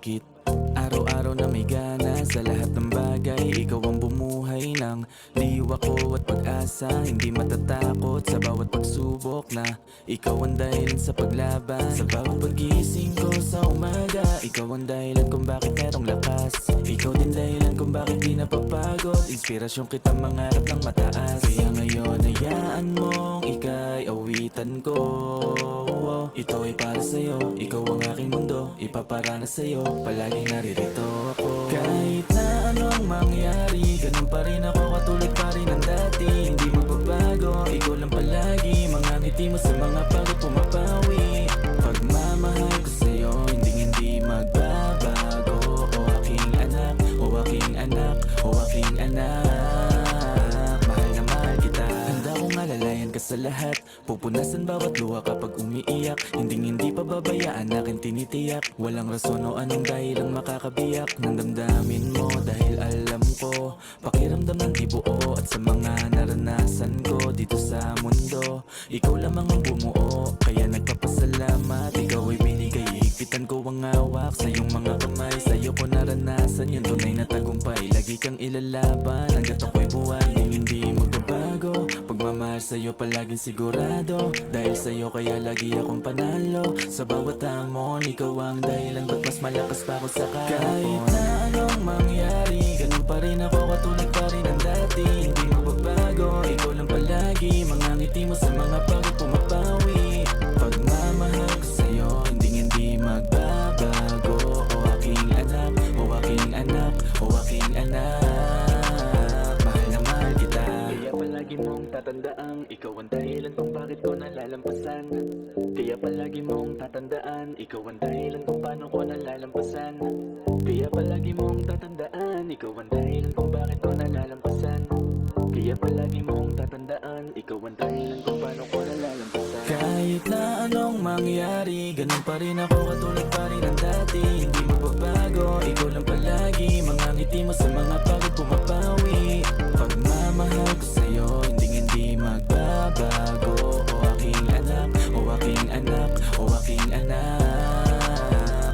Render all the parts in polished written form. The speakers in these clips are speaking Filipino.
bakit araw-araw na may gana sa lahat ng bagay. Ikaw ang bumuhay ng diwa ko at pag-asa. Hindi matatakot sa bawat pagsubok na ikaw ang dahilan sa paglaban. Sa bawat pagising ko sa umaga, ikaw ang dahilan kung bakit merong lakas. Ikaw din dahilan kung bakit di napapagod. Inspirasyon kita mangarap ng mataas. Kaya ngayon hayaan mong ika'y awitan ko. Ito ay para sa'yo, ikaw ang aking mundo. Ipaparana sa'yo, palaging naririto ako. Kahit na anong mangyari, ganun pa rin ako, katulad pa rin ng dati. Hindi magbabago, ikaw lang palagi. Mga ngiti mo sa mga pagod pumapawi. Pagmamahal ko sa'yo, hindi magbabago. O aking anak, o aking anak, o aking anak. Mahal na mahal kita. Handa kong alalayan ka sa lahat. Pupunasan bawat luha kapag umiiyak. Hindi pababayaan akin tinitiyak. Walang rason o anong dahilang makakabiyak ng damdamin mo. Dahil alam ko, pakiramdam ng di buo. At sa mga naranasan ko dito sa mundo, ikaw lamang ang bumuo. Kaya nagpapasalamat, ikaw ay binigay. Higpitan ko ang hawak sa iyong mga kamay. Sa'yo ko naranasan yung tunay na tagumpay. Lagi kang ilalaban hanggat ako'y buhay. Hindi magbabago, pagmamahal sa'yo palaging sigurado. Dahil sa'yo kaya lagi akong panalo. Sa bawat hamon, ikaw ang dahilan ba't mas malakas pa ako sa kahapon. Kahit na anong mangyari, ganun pa rin ako, katulad pa rin ng dati. Hindi magbabago, ikaw lang palagi. Mga ngiti mo sa mga pagod pumapawi. Pagmamahal ko sa'yo, hindi magbabago. O aking anak, o aking anak, o aking anak. Mahal na mahal kita. Kaya palagi mong tatandaan, ikaw ang dahilan kung bakit ko nalalampasan. Kaya palagi mong tatandaan, ikaw ang dahilan kung paano ko nalalampasan. Kaya palagi mong tatandaan, ikaw ang dahilan kung bakit ko nalalampasan. Kaya palagi mong tatandaan, ikaw ang dahilan kung paano ko nalalampasan. Kahit na anong mangyari, ganun pa rin ako, katulad pa rin ng dati. Hindi magbabago, ikaw lang palagi. Mga ngiti mo sa mga pagod pumapawi. Pagmamahal ko sa'yo, hindi magbabago. O aking anak, o aking anak, o aking anak.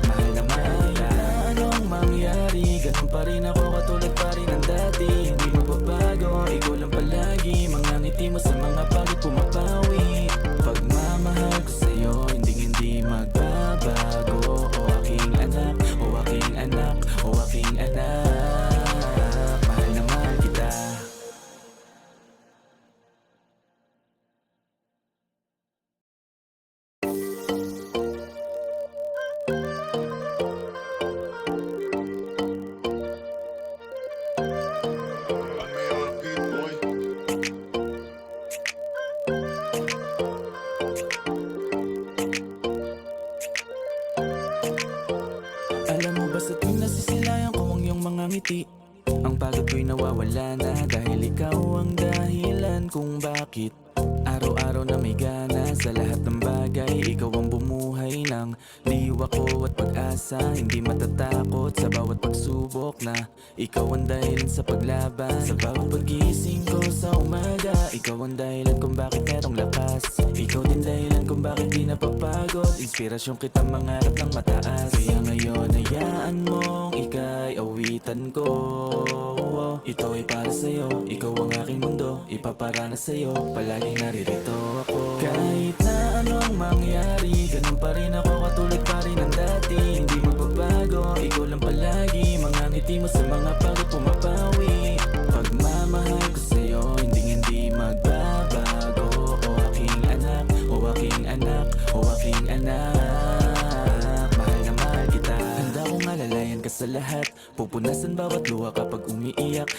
Mahal na mahal kita. Anong mangyari, ganun pa rin ako, katulad pa rin ng dati. Hindi magbabago, ikaw lang palagi. Mga ngiti mo sa mga pagod pumapawi. Pagmamahal ko sa'yo, hindi magbabago. O aking anak, o aking anak, o aking anak. Mahal na mahal kita. Alam mo ba sa tuwing nasisilayan ko ang iyong mga ngiti, ang pagod ko'y nawawala na. Dahil ikaw ang dahilan kung bakit araw-araw na may gana sa lahat ng bagay. Ikaw ang bumuhay ng diwa ko at pag-asa. Hindi matatakot sa bawat pagsubok na ikaw ang dahilan sa paglaban. Sa bawat pagising ko sa umaga, ikaw ang dahilan kung bakit merong lakas. Ikaw din dahilan kung bakit di napapagod. Inspirasyon kita mangarap ng mataas. Kaya ngayon hayaan mong ika'y awitan ko. Ito ay para sa'yo, ikaw ang aking mundo. Ipaparana sa'yo, palaging naririto ako. Kahit na anong mangyari, ganun pa rin ako, katulad pa rin ng dati. Hindi magbabago, ikaw lang palagi. Mga ngiti mo sa mga pagod pumapawi. Pagmamahal ko sa'yo, hindi magbabago. O aking anak, o aking anak, o aking anak. Mahal na mahal kita. Handa kong alalayan ka sa lahat. Pupunasan bawat luha kapag umiiyak.